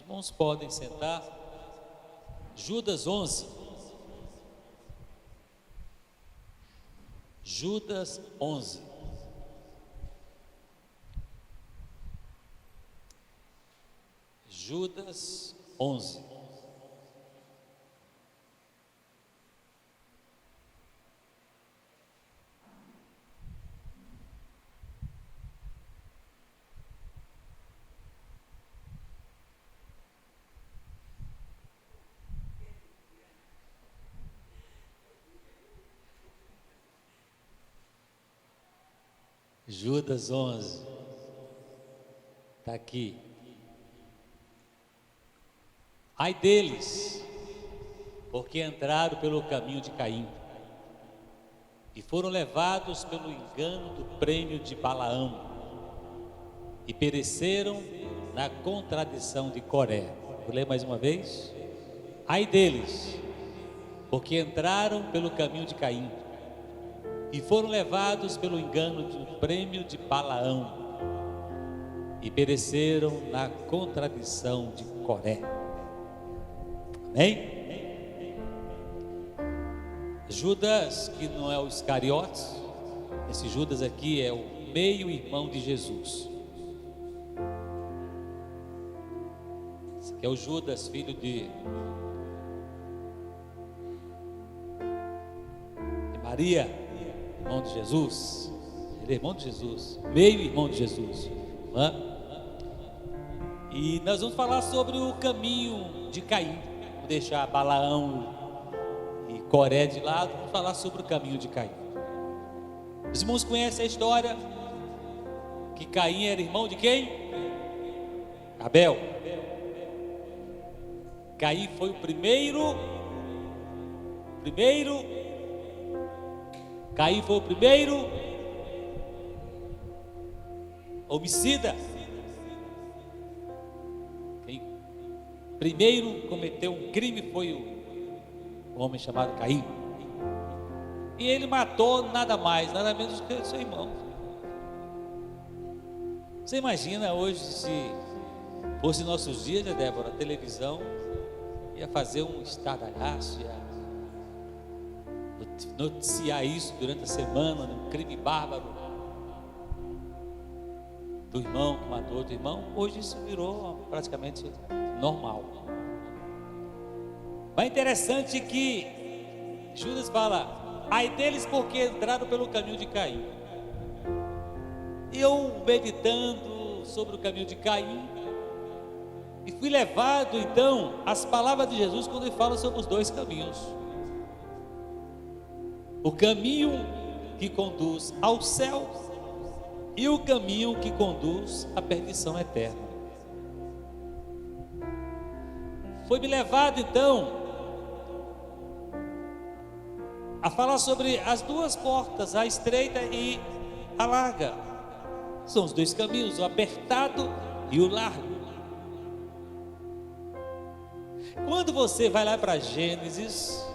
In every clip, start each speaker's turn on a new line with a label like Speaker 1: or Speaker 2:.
Speaker 1: irmãos podem sentar. Judas 11. Judas 11. Judas 11. Judas 11, está aqui. Ai deles, porque entraram pelo caminho de Caim e foram levados pelo engano do prêmio de Balaão e pereceram na contradição de Coré. Vou ler mais uma vez. Ai deles, porque entraram pelo caminho de Caim e foram levados pelo engano do prêmio de Balaão e pereceram na contradição de Coré. Amém? Judas, que não é o Iscariotes, esse Judas aqui é o meio-irmão de Jesus. Esse aqui é o Judas, filho de Maria, irmão de Jesus. Ele é irmão de Jesus, meio-irmão de Jesus. E nós vamos falar sobre o caminho de Caim. Vou deixar Balaão e Coré de lado, vamos falar sobre o caminho de Caim. Os irmãos conhecem a história que Caim era irmão de quem? Abel. Caim foi o primeiro. Caim foi o primeiro homicida. Quem primeiro cometeu um crime foi o homem chamado Caim. E ele matou nada mais, nada menos do que o seu irmão. Você imagina hoje, se fosse nossos dias, né, Débora, a televisão ia fazer um estardalhaço, ia noticiar isso durante a semana, um crime bárbaro do irmão que matou outro irmão. Hoje isso virou praticamente normal. Mas é interessante que Judas fala: ai deles, porque entraram pelo caminho de Caim. E eu meditando sobre o caminho de Caim, e fui levado então às palavras de Jesus quando ele fala sobre os dois caminhos: o caminho que conduz ao céu e o caminho que conduz à perdição eterna. Foi-me levado então a falar sobre as duas portas, a estreita e a larga. São os dois caminhos, o apertado e o largo. Quando você vai lá para Gênesis,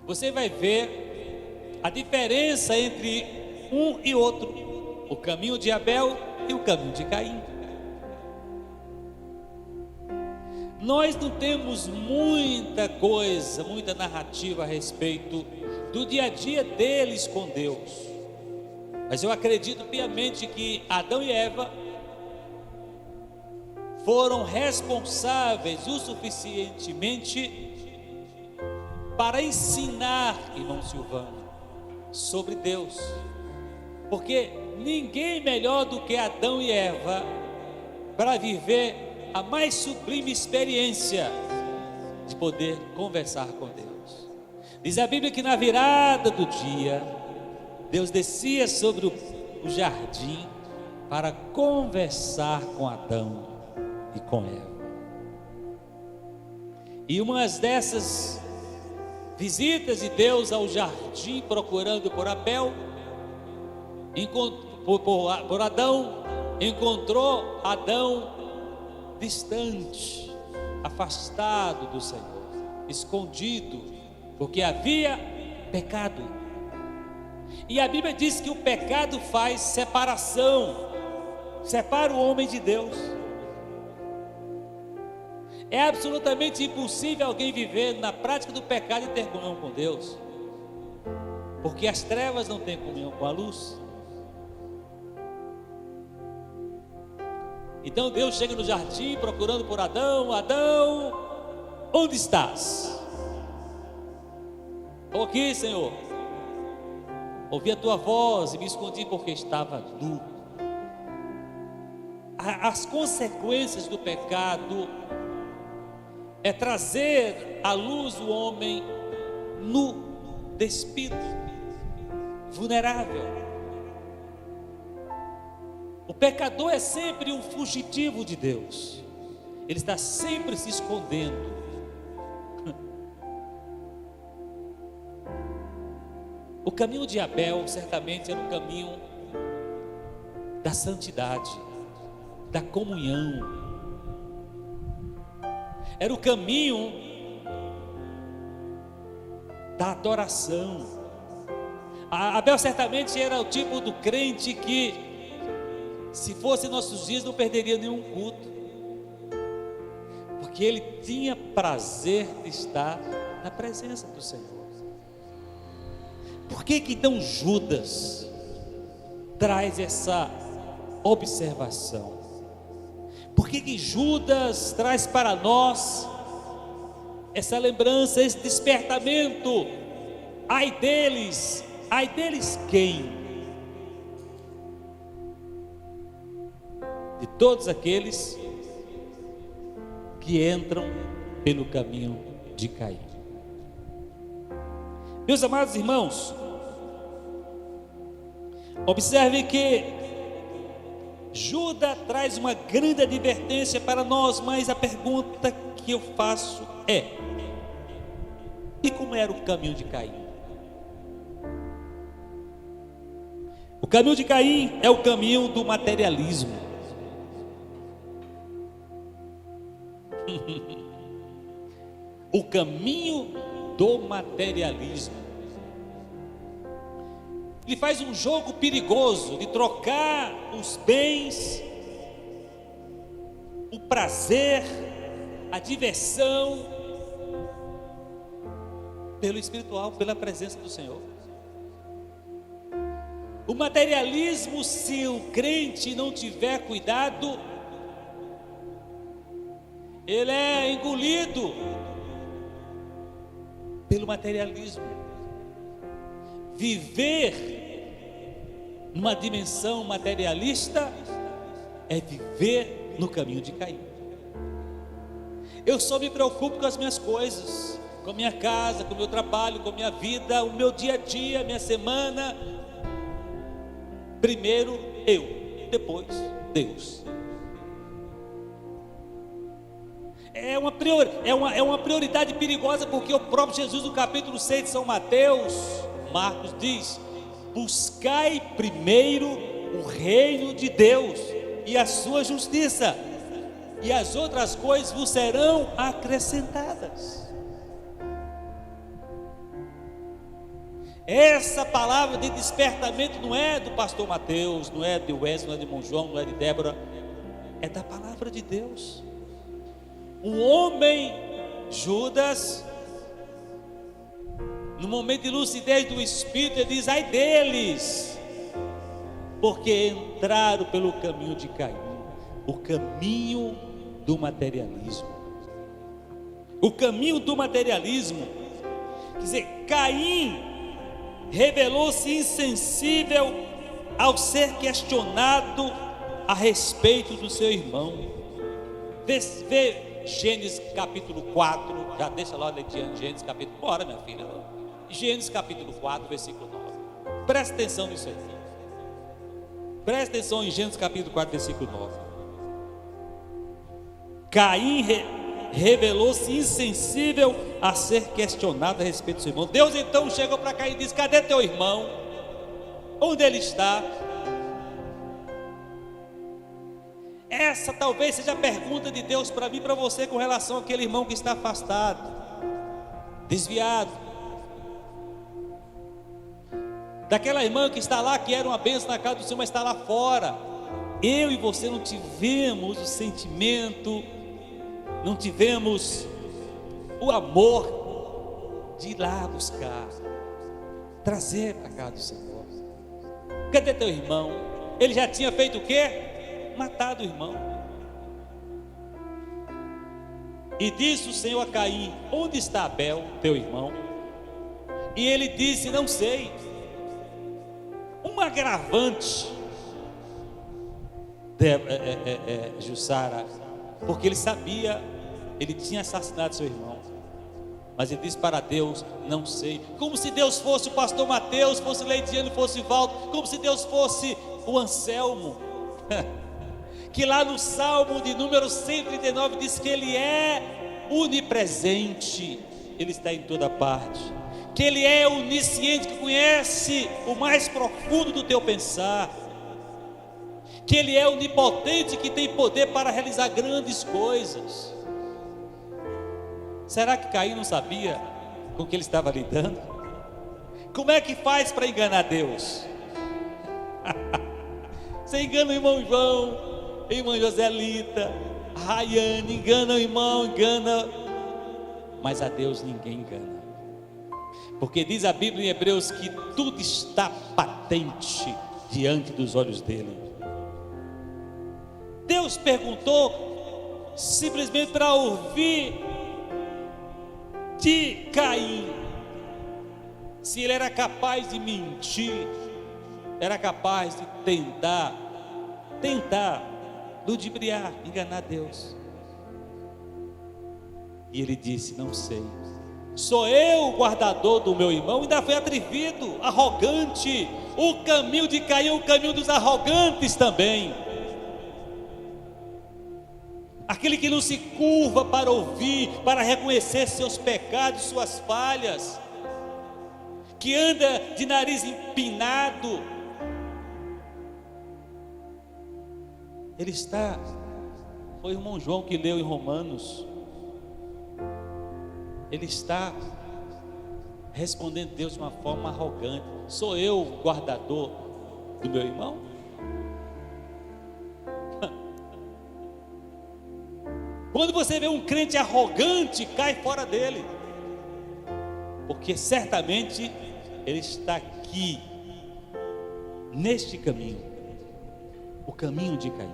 Speaker 1: você vai ver a diferença entre um e outro, o caminho de Abel e o caminho de Caim. Nós não temos muita coisa, muita narrativa a respeito do dia a dia deles com Deus, mas eu acredito piamente que Adão e Eva foram responsáveis o suficientemente para ensinar, irmão Silvano, sobre Deus, porque ninguém melhor do que Adão e Eva para viver a mais sublime experiência de poder conversar com Deus. Diz a Bíblia que na virada do dia, Deus descia sobre o jardim para conversar com Adão e com Eva. E uma dessas visitas de Deus ao jardim procurando por Abel, por Adão, encontrou Adão distante, afastado do Senhor, escondido, porque havia pecado. E a Bíblia diz que o pecado faz separação separa o homem de Deus. É absolutamente impossível alguém viver na prática do pecado e ter comunhão com Deus, porque as trevas não têm comunhão com a luz. Então Deus chega no jardim procurando por Adão. Adão, onde estás? Estou aqui, Senhor. Ouvi a tua voz e me escondi porque estava nu. As consequências do pecado é trazer à luz o homem nu, despido, vulnerável. O pecador é sempre um fugitivo de Deus. Ele está sempre se escondendo. O caminho de Abel certamente era um caminho da santidade, da comunhão. Era o caminho da adoração. Abel certamente era o tipo do crente que, se fosse nossos dias, não perderia nenhum culto, porque ele tinha prazer de estar na presença do Senhor. Por que então Judas traz essa observação? Por que Judas traz para nós essa lembrança, esse despertamento? Ai deles quem? De todos aqueles que entram pelo caminho de Caim. Meus amados irmãos, observe que Judas traz uma grande advertência para nós, mas a pergunta que eu faço é: e como era o caminho de Caim? O caminho de Caim é o caminho do materialismo. O caminho do materialismo. Ele faz um jogo perigoso de trocar os bens, o prazer, a diversão, pelo espiritual, pela presença do Senhor. O materialismo, se o crente não tiver cuidado, ele é engolido pelo materialismo. Viver numa dimensão materialista é viver no caminho de Caim. Eu só me preocupo com as minhas coisas, com a minha casa, com o meu trabalho, com a minha vida, o meu dia a dia, a minha semana. Primeiro eu, depois Deus. É uma prioridade perigosa, porque o próprio Jesus, no capítulo 6 de São Mateus, Marcos diz: buscai primeiro o reino de Deus e a sua justiça, e as outras coisas vos serão acrescentadas. Essa palavra de despertamento não é do pastor Mateus, não é de Wesley, não é de irmão João, não é de Débora, é da palavra de Deus. O homem Judas, no momento de lucidez do Espírito, ele diz: ai deles, porque entraram pelo caminho de Caim, o caminho do materialismo. O caminho do materialismo, quer dizer, Caim revelou-se insensível ao ser questionado a respeito do seu irmão. Vê Gênesis capítulo 4, já deixa lá adiante, Gênesis capítulo, bora minha filha, Gênesis capítulo 4, versículo 9, presta atenção nisso aí, presta atenção em Gênesis capítulo 4, versículo 9. Caim revelou-se insensível a ser questionado a respeito do seu irmão. Deus então chegou para Caim e disse: cadê teu irmão? Onde ele está? Essa talvez seja a pergunta de Deus para mim e para você com relação àquele irmão que está afastado, desviado, daquela irmã que está lá, que era uma bênção na casa do Senhor, mas está lá fora, eu e você não tivemos o sentimento, não tivemos o amor de ir lá buscar, trazer para casa do Senhor. Cadê teu irmão? Ele já tinha feito o quê? Matado o irmão. E disse o Senhor a Caim: onde está Abel, teu irmão? E ele disse: não sei. Um agravante, Jussara, porque ele sabia, ele tinha assassinado seu irmão. Mas ele disse para Deus: não sei. Como se Deus fosse o pastor Mateus, fosse Leidiano, fosse Valdo, como se Deus fosse o Anselmo. Que lá no Salmo de número 139 diz que Ele é onipresente, Ele está em toda parte, que Ele é onisciente, que conhece o mais profundo do teu pensar, que Ele é onipotente, que tem poder para realizar grandes coisas. Será que Caim não sabia com que ele estava lidando? Como é que faz para enganar Deus? Você engana o irmão João, a irmã Joselita, a Rayane, engana o irmão, engana, mas a Deus ninguém engana, porque diz a Bíblia em Hebreus que tudo está patente diante dos olhos dele. Deus perguntou simplesmente para ouvir de Caim se ele era capaz de mentir, era capaz de tentar ludibriar, enganar Deus. E ele disse: não sei. Sou eu o guardador do meu irmão? Ainda foi atrevido, arrogante. O caminho de Caim é o caminho dos arrogantes também. Aquele que não se curva para ouvir, para reconhecer seus pecados, suas falhas, que anda de nariz empinado. Ele está, foi o irmão João que leu em Romanos, ele está respondendo a Deus de uma forma arrogante. Sou eu o guardador do meu irmão? Quando você vê um crente arrogante, cai fora dele, porque certamente ele está aqui, neste caminho, o caminho de Caim,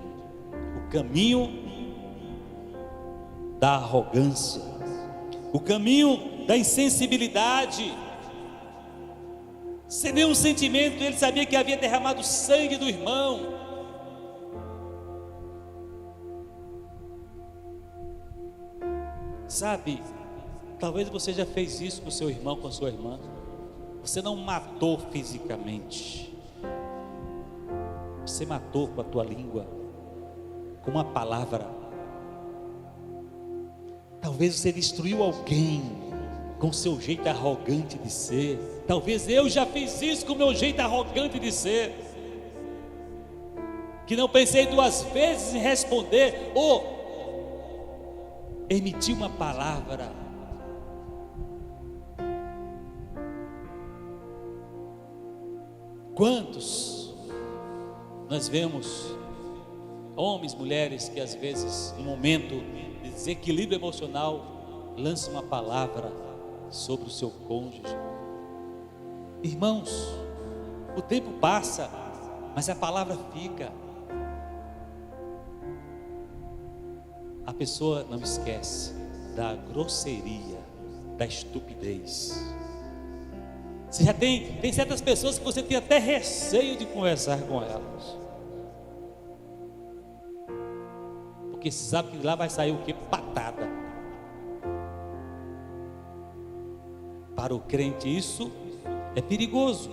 Speaker 1: o caminho da arrogância, o caminho da insensibilidade, sem nenhum sentimento. Ele sabia que havia derramado o sangue do irmão. Sabe, talvez você já fez isso com o seu irmão, com a sua irmã. Você não matou fisicamente, você matou com a tua língua, com uma palavra. Talvez você destruiu alguém com o seu jeito arrogante de ser. Talvez eu já fiz isso com o meu jeito arrogante de ser, que não pensei duas vezes em responder ou emitir uma palavra. Quantos nós vemos homens, mulheres que às vezes, em momento de desequilíbrio emocional, lançam uma palavra sobre o seu cônjuge. Irmãos, o tempo passa, mas a palavra fica. A pessoa não esquece da grosseria, da estupidez. Você já tem certas pessoas que você tem até receio de conversar com elas, porque você sabe que lá vai sair o que? Patada. Para o crente isso é perigoso,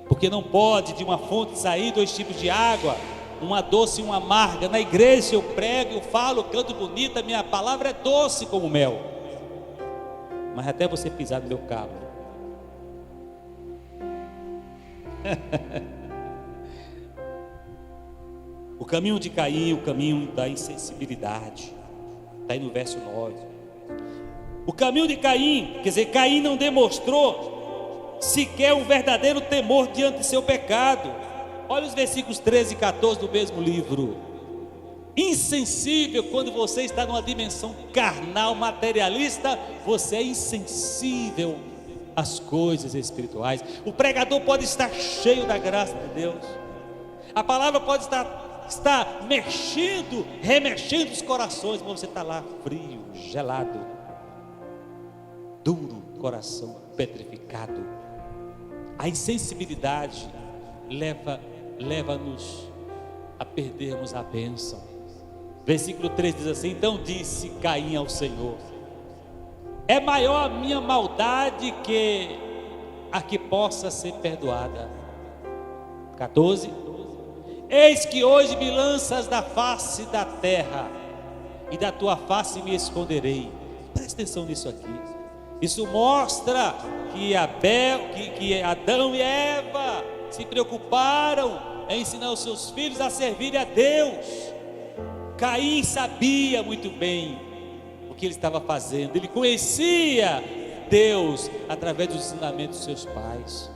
Speaker 1: porque não pode de uma fonte sair dois tipos de água, uma doce e uma amarga. Na igreja eu prego, eu falo, eu canto bonito, a minha palavra é doce como mel, mas até você pisar no meu calo. O caminho de Caim, o caminho da insensibilidade, está aí no verso 9. O caminho de Caim, quer dizer, Caim não demonstrou sequer um verdadeiro temor diante de seu pecado. Olha os versículos 13 e 14 do mesmo livro. Insensível, quando você está numa dimensão carnal, materialista, você é insensível às coisas espirituais. O pregador pode estar cheio da graça de Deus, a palavra pode estar mexendo, remexendo os corações, mas você está lá frio, gelado, duro, coração petrificado. A insensibilidade leva-nos a perdermos a bênção. Versículo 3 diz assim: então disse Caim ao Senhor: é maior a minha maldade que a que possa ser perdoada. 14: eis que hoje me lanças da face da terra, e da tua face me esconderei. Presta atenção nisso aqui. Isso mostra que Adão e Eva se preocuparam em ensinar os seus filhos a servirem a Deus. Caim sabia muito bem o que ele estava fazendo. Ele conhecia Deus através dos ensinamentos dos seus pais.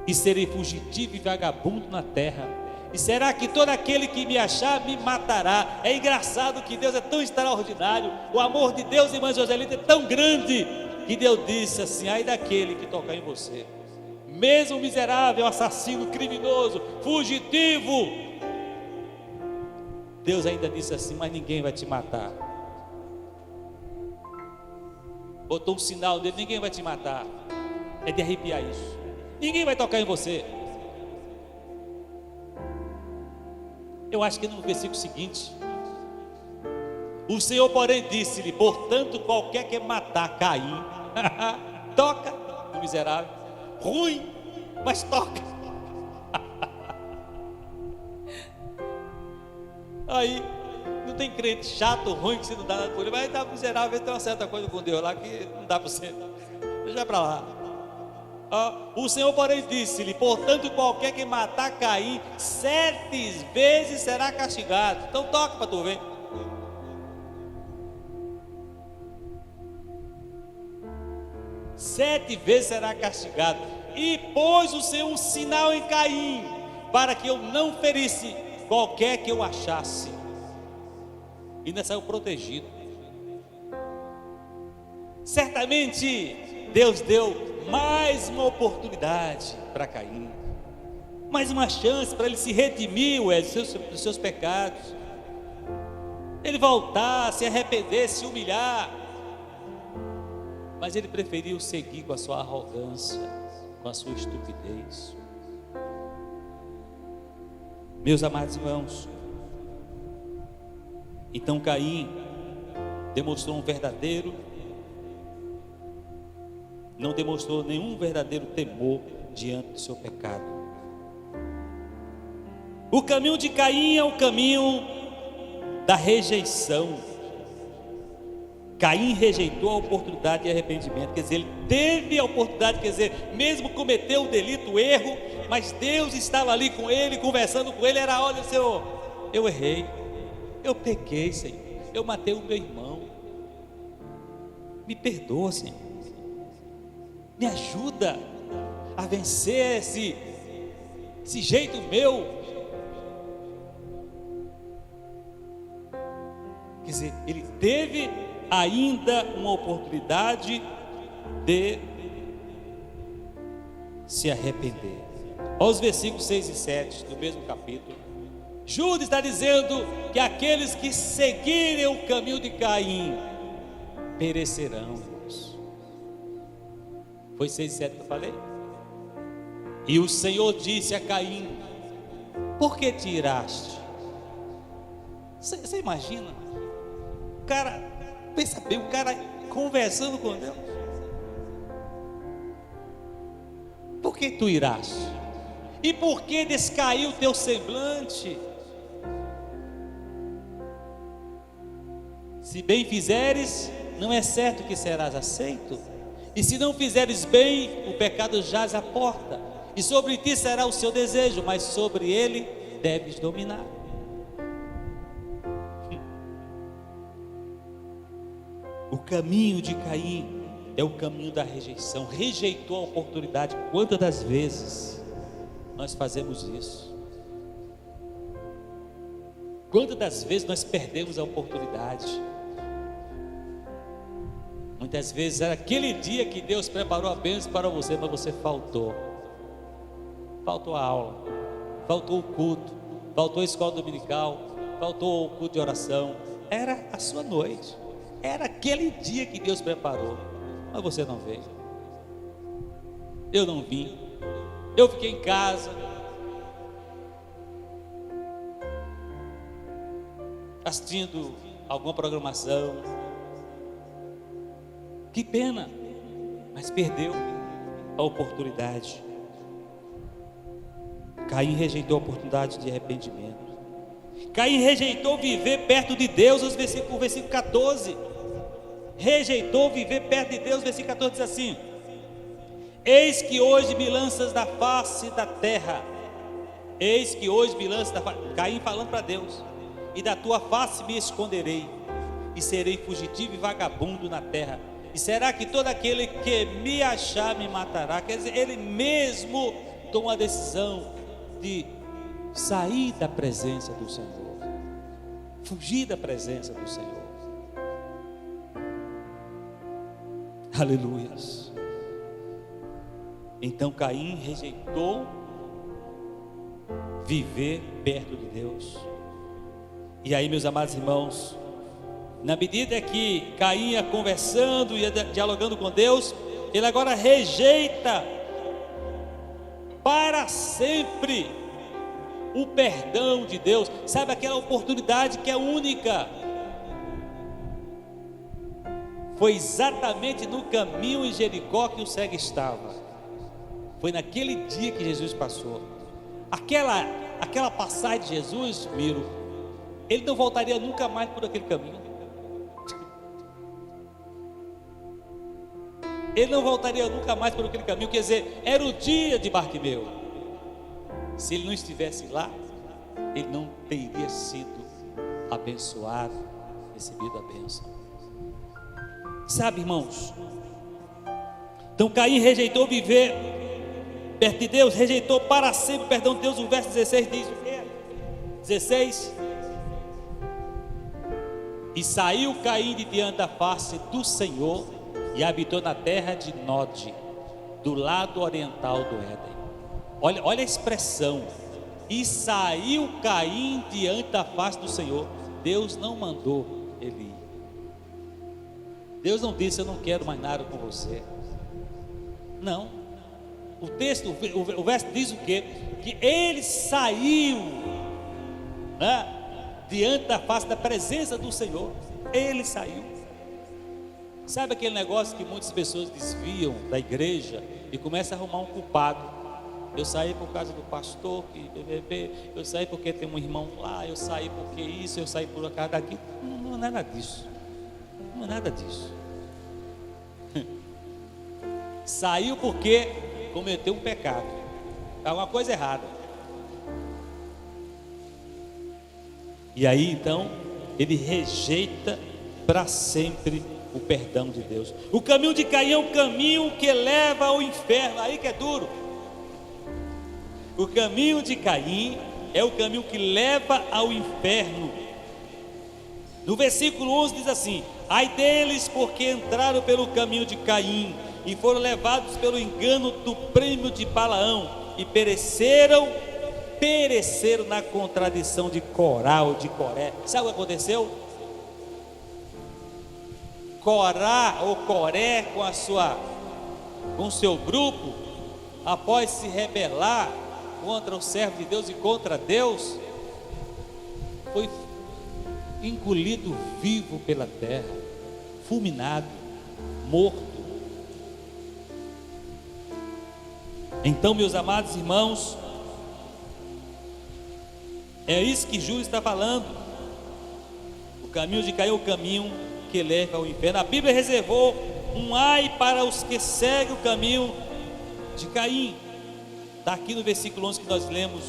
Speaker 1: E serei fugitivo e vagabundo na terra. E será que todo aquele que me achar me matará? É engraçado que Deus é tão extraordinário. O amor de Deus, irmã Joselita, é tão grande, que Deus disse assim: ai daquele que tocar em você, mesmo miserável, assassino, criminoso, fugitivo. Deus ainda disse assim: mas ninguém vai te matar. Botou um sinal dele: ninguém vai te matar. É de arrepiar isso. Ninguém vai tocar em você. Eu acho que no versículo seguinte, o Senhor porém disse-lhe: portanto qualquer que matar Caim, toca no miserável, ruim, mas toca. Aí não tem crente chato, ruim, que você não dá nada por ele, mas está miserável, ele tem uma certa coisa com Deus lá que não dá para você, deixa para lá. O Senhor porém disse-lhe: portanto qualquer que matar Caim 7 vezes será castigado. Então toca para tu ver. Sete vezes será castigado. E pôs o Senhor um sinal em Caim, para que eu não ferisse qualquer que eu achasse. E ainda saiu protegido. Certamente Deus deu mais uma oportunidade para Caim, mais uma chance para ele se redimir dos seus pecados, ele voltar, se arrepender, se humilhar. Mas ele preferiu seguir com a sua arrogância, com a sua estupidez. Meus amados irmãos, então Caim demonstrou não demonstrou nenhum verdadeiro temor diante do seu pecado. O caminho de Caim é o caminho da rejeição. Caim rejeitou a oportunidade de arrependimento, quer dizer, ele teve a oportunidade, quer dizer, mesmo cometeu o delito, o erro, mas Deus estava ali com ele, conversando com ele. Era: olha, Senhor, eu errei, eu pequei, Senhor, eu matei o meu irmão, me perdoa, Senhor, me ajuda a vencer esse jeito meu. Quer dizer, ele teve ainda uma oportunidade de se arrepender. Olha os versículos 6 e 7 do mesmo capítulo. Judas está dizendo que aqueles que seguirem o caminho de Caim perecerão. Foi 6 e 7 que eu falei? E o Senhor disse a Caim: por que te iraste? Você imagina? O cara, pensa bem, o cara conversando com Deus. Por que tu iraste? E por que descaiu o teu semblante? Se bem fizeres, não é certo que serás aceito. E se não fizeres bem, o pecado jaz à porta, e sobre ti será o seu desejo, mas sobre ele deves dominar. O caminho de Caim é o caminho da rejeição. Rejeitou a oportunidade. Quantas das vezes nós fazemos isso? Quantas das vezes nós perdemos a oportunidade? Muitas vezes era aquele dia que Deus preparou a bênção para você, mas você faltou. Faltou a aula, faltou o culto, faltou a escola dominical, faltou o culto de oração. Era a sua noite, era aquele dia que Deus preparou, mas você não veio. Eu não vim, eu fiquei em casa, assistindo alguma programação. Que pena, mas perdeu a oportunidade. Caim rejeitou a oportunidade de arrependimento. Caim rejeitou viver perto de Deus. O versículo 14. Rejeitou viver perto de Deus. O versículo 14 diz assim: eis que hoje me lanças da face da terra. Eis que hoje me lanças da face. Caim falando para Deus: e da tua face me esconderei, e serei fugitivo e vagabundo na terra. E será que todo aquele que me achar me matará? Quer dizer, ele mesmo toma a decisão de sair da presença do Senhor, fugir da presença do Senhor. Aleluias. Então Caim rejeitou viver perto de Deus. E aí, meus amados irmãos, na medida que Caim ia conversando, ia dialogando com Deus, ele agora rejeita para sempre o perdão de Deus. Sabe aquela oportunidade que é única? Foi exatamente no caminho em Jericó que o cego estava. Foi naquele dia que Jesus passou. Aquela passagem de Jesus, Miro, ele não voltaria nunca mais por aquele caminho. Ele não voltaria nunca mais por aquele caminho. Quer dizer, era o dia de Bartimeu. Se ele não estivesse lá, ele não teria sido abençoado, recebido a bênção. Sabe, irmãos, então Caim rejeitou viver perto de Deus, rejeitou para sempre o perdão de Deus. O verso 16 diz o quê? 16: e saiu Caim de diante da face do Senhor e habitou na terra de Nod, do lado oriental do Éden. Olha a expressão: e saiu Caim diante da face do Senhor. Deus não mandou ele ir. Deus não disse: eu não quero mais nada com você. Não. O texto, o verso diz o quê? Que ele saiu, né, diante da face, da presença do Senhor. Ele saiu. Sabe aquele negócio que muitas pessoas desviam da igreja e começam a arrumar um culpado? Eu saí por causa do pastor, eu saí porque tem um irmão lá, eu saí porque isso, eu saí por causa daquilo. Não é nada disso. Não é nada disso. Saiu porque cometeu um pecado, alguma coisa errada. E aí então ele rejeita para sempre o perdão de Deus. O caminho de Caim é o caminho que leva ao inferno. Aí que é duro. O caminho de Caim é o caminho que leva ao inferno. No versículo 11 diz assim: ai deles, porque entraram pelo caminho de Caim e foram levados pelo engano do prêmio de Balaão, e pereceram na contradição de Corá ou de Coré. Sabe o que aconteceu? Corá ou Coré, com o seu grupo, após se rebelar contra o servo de Deus e contra Deus, foi engolido vivo pela terra, fulminado, morto. Então, meus amados irmãos, é isso que Júlio está falando. O caminho de Caim é o caminho que leva ao inferno. A Bíblia reservou um ai para os que seguem o caminho de Caim. Está aqui no versículo 11 que nós lemos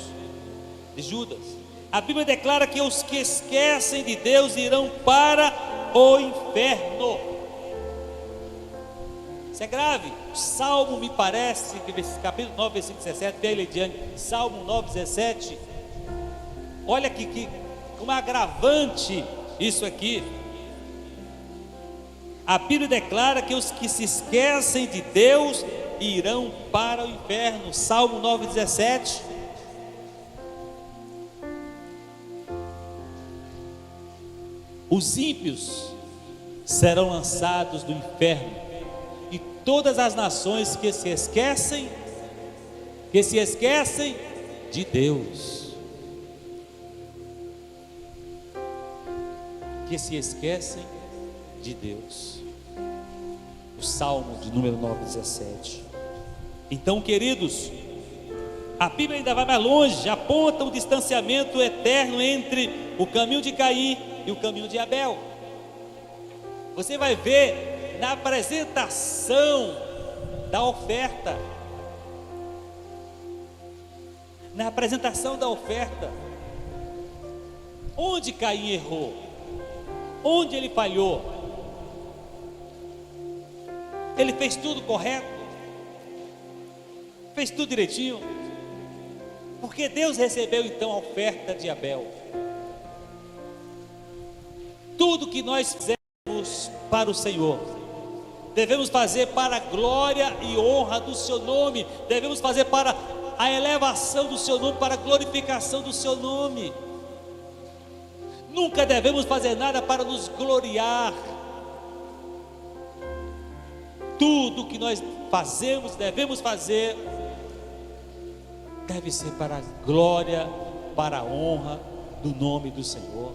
Speaker 1: de Judas. A Bíblia declara que os que esquecem de Deus irão para o inferno. Isso é grave. O Salmo, me parece, capítulo 9, versículo 17, vê aí, Leidiane, Salmo 9, 17. Olha que como é agravante isso aqui. A Bíblia declara que os que se esquecem de Deus irão para o inferno. Salmo 9, 17. Os ímpios serão lançados no inferno, e todas as nações que se esquecem de Deus, que se esquecem de Deus. O Salmo de número 9:17. Então, queridos, a Bíblia ainda vai mais longe, aponta um distanciamento eterno entre o caminho de Caim e o caminho de Abel. Você vai ver na apresentação da oferta. Na apresentação da oferta, onde Caim errou, onde ele falhou. Ele fez tudo correto, fez tudo direitinho, porque Deus recebeu então a oferta de Abel. Tudo que nós fizemos para o Senhor, devemos fazer para a glória e honra do seu nome, devemos fazer para a elevação do seu nome, para a glorificação do seu nome. Nunca devemos fazer nada para nos gloriar. Tudo que nós fazemos, devemos fazer, deve ser para a glória, para a honra do nome do Senhor.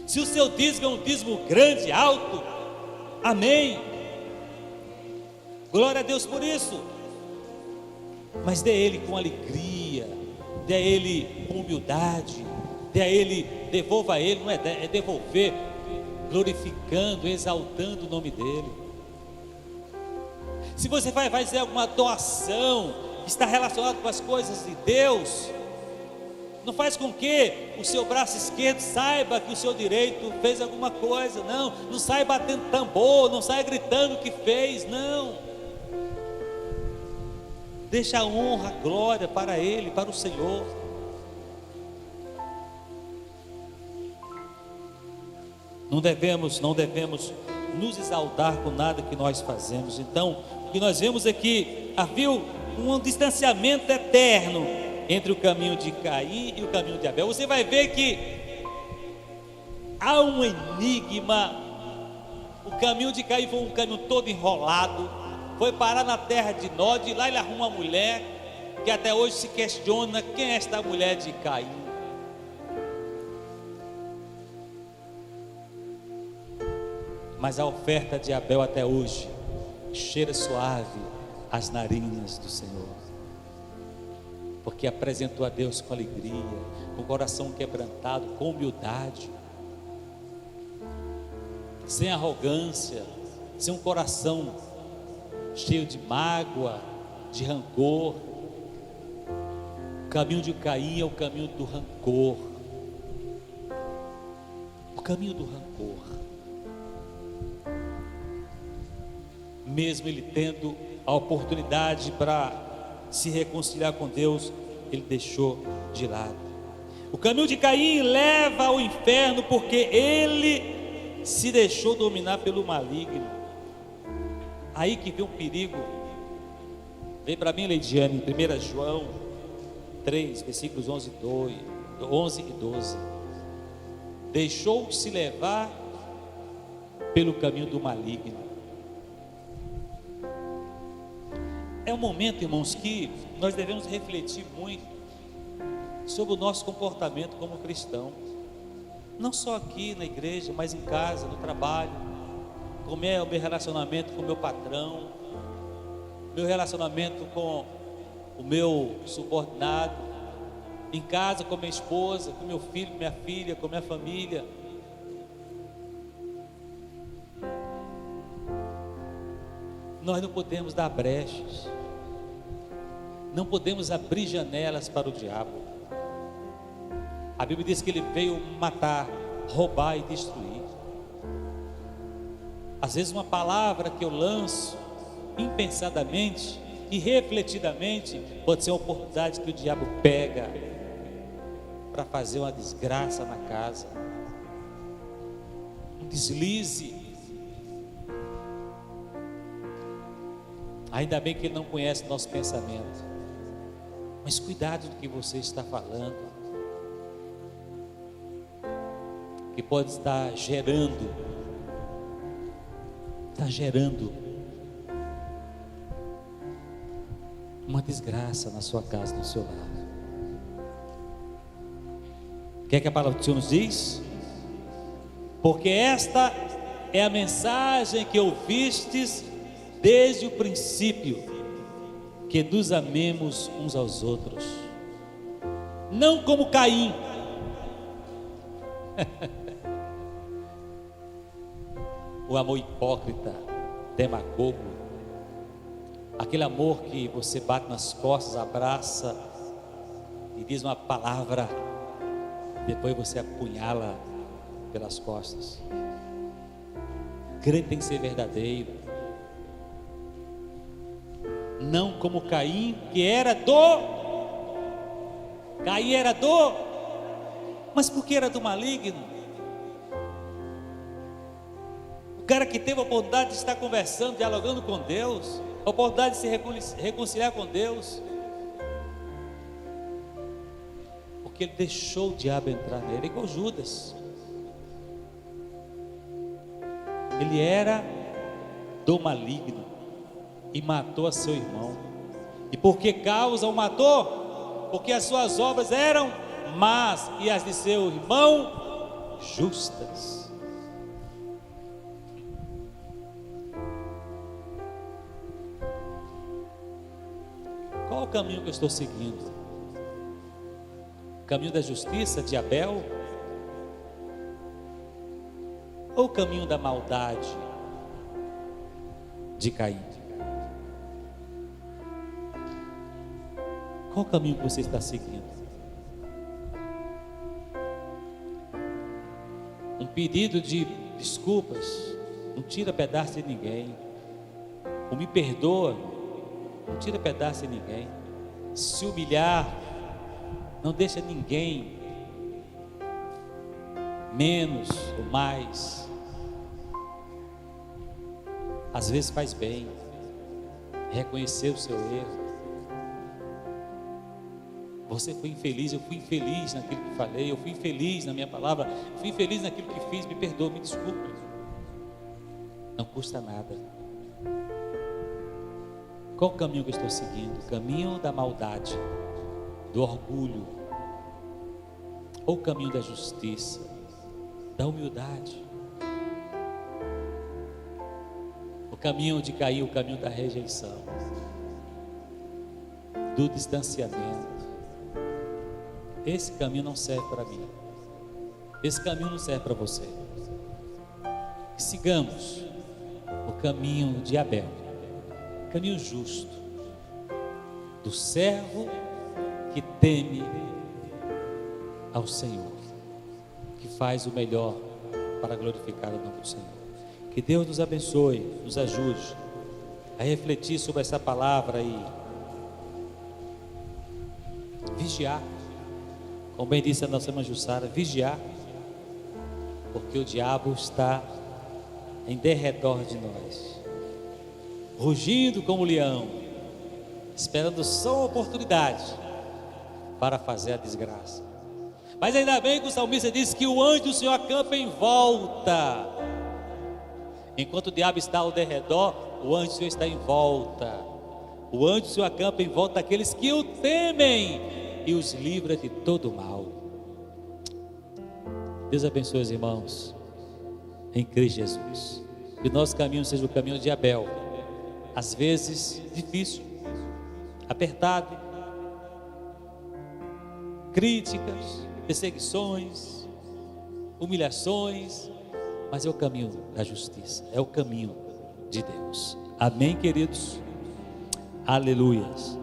Speaker 1: Se o seu dízimo é um dízimo grande, alto, amém, glória a Deus por isso, mas dê ele com alegria, dê a ele com humildade, dê a ele, devolva a ele, não é devolver, glorificando, exaltando o nome dele. Se você vai fazer alguma doação que está relacionada com as coisas de Deus, não faz com que o seu braço esquerdo saiba que o seu direito fez alguma coisa, não sai batendo tambor, não sai gritando que fez, não. Deixa a honra, a glória para Ele, para o Senhor. Não devemos nos exaltar com nada que nós fazemos. Então, o que nós vemos é que havia um distanciamento eterno entre o caminho de Caim e o caminho de Abel. Você vai ver que há um enigma. O caminho de Caim foi um caminho todo enrolado, foi parar na terra de Nod, e lá ele arruma uma mulher que até hoje se questiona quem é esta mulher de Caim. Mas a oferta de Abel até hoje cheira suave às narinas do Senhor, porque apresentou a Deus com alegria, com o coração quebrantado, com humildade, sem arrogância, sem um coração cheio de mágoa, de rancor. O caminho de Caim é o caminho do rancor, o caminho do rancor. Mesmo ele tendo a oportunidade para se reconciliar com Deus, ele deixou de lado. O caminho de Caim leva ao inferno, porque ele se deixou dominar pelo maligno. Aí que vem um perigo. Vem para mim, Leidiane, em 1 João 3, versículos 11 e 12. Deixou-se levar pelo caminho do maligno. É um momento, irmãos, que nós devemos refletir muito sobre o nosso comportamento como cristão, não só aqui na igreja, mas em casa, no trabalho. Como é o meu relacionamento com o meu patrão, meu relacionamento com o meu subordinado, em casa com minha esposa, com meu filho, com minha filha, com minha família. Nós não podemos dar brechas, não podemos abrir janelas para o diabo. A Bíblia diz que ele veio matar, roubar e destruir. Às vezes uma palavra que eu lanço impensadamente e refletidamente pode ser uma oportunidade que o diabo pega para fazer uma desgraça na casa, um deslize. Ainda bem que ele não conhece o nosso pensamento, mas cuidado do que você está falando, que pode estar gerando uma desgraça na sua casa, no seu lar. O que é que a palavra do Senhor nos diz? Porque esta é a mensagem que ouvistes desde o princípio, que nos amemos uns aos outros, não como Caim. O amor hipócrita, demagogo, aquele amor que você bate nas costas, abraça e diz uma palavra, depois você apunhala pelas costas. Crente tem que ser verdadeiro, não como Caim, que era mas por que era do maligno? O cara que teve a oportunidade de estar conversando, dialogando com Deus, a oportunidade de se reconciliar com Deus, porque ele deixou o diabo entrar nele, igual Judas. Ele era do maligno e matou a seu irmão. E por que causa o matou? Porque as suas obras eram más e as de seu irmão justas. Qual o caminho que eu estou seguindo? O caminho da justiça de Abel? Ou o caminho da maldade de Caim? Qual o caminho que você está seguindo? Um pedido de desculpas não tira pedaço de ninguém. O me perdoa não tira pedaço de ninguém. Se humilhar não deixa ninguém menos ou mais. Às vezes faz bem reconhecer o seu erro. Você foi infeliz, eu fui infeliz naquilo que falei, eu fui infeliz na minha palavra, eu fui infeliz naquilo que fiz, me perdoa, me desculpe. Não custa nada. Qual o caminho que eu estou seguindo? O caminho da maldade, do orgulho, ou o caminho da justiça, da humildade? O caminho de cair, o caminho da rejeição, do distanciamento. Esse caminho não serve para mim. Esse caminho não serve para você. Sigamos o caminho de Abel, caminho justo, do servo que teme ao Senhor, que faz o melhor para glorificar o nome do Senhor. Que Deus nos abençoe, nos ajude a refletir sobre essa palavra e vigiar, como bem disse a nossa irmã Jussara, vigiar, porque o diabo está em derredor de nós, rugindo como leão, esperando só uma oportunidade para fazer a desgraça. Mas ainda bem que o salmista diz que o anjo do Senhor acampa em volta. Enquanto o diabo está ao derredor, o anjo do Senhor está em volta. O anjo do Senhor acampa em volta daqueles que o temem e os livra de todo mal. Deus abençoe os irmãos em Cristo Jesus. Que o nosso caminho seja o caminho de Abel, às vezes difícil, apertado, críticas, perseguições, humilhações, mas é o caminho da justiça, é o caminho de Deus. Amém, queridos? Aleluias.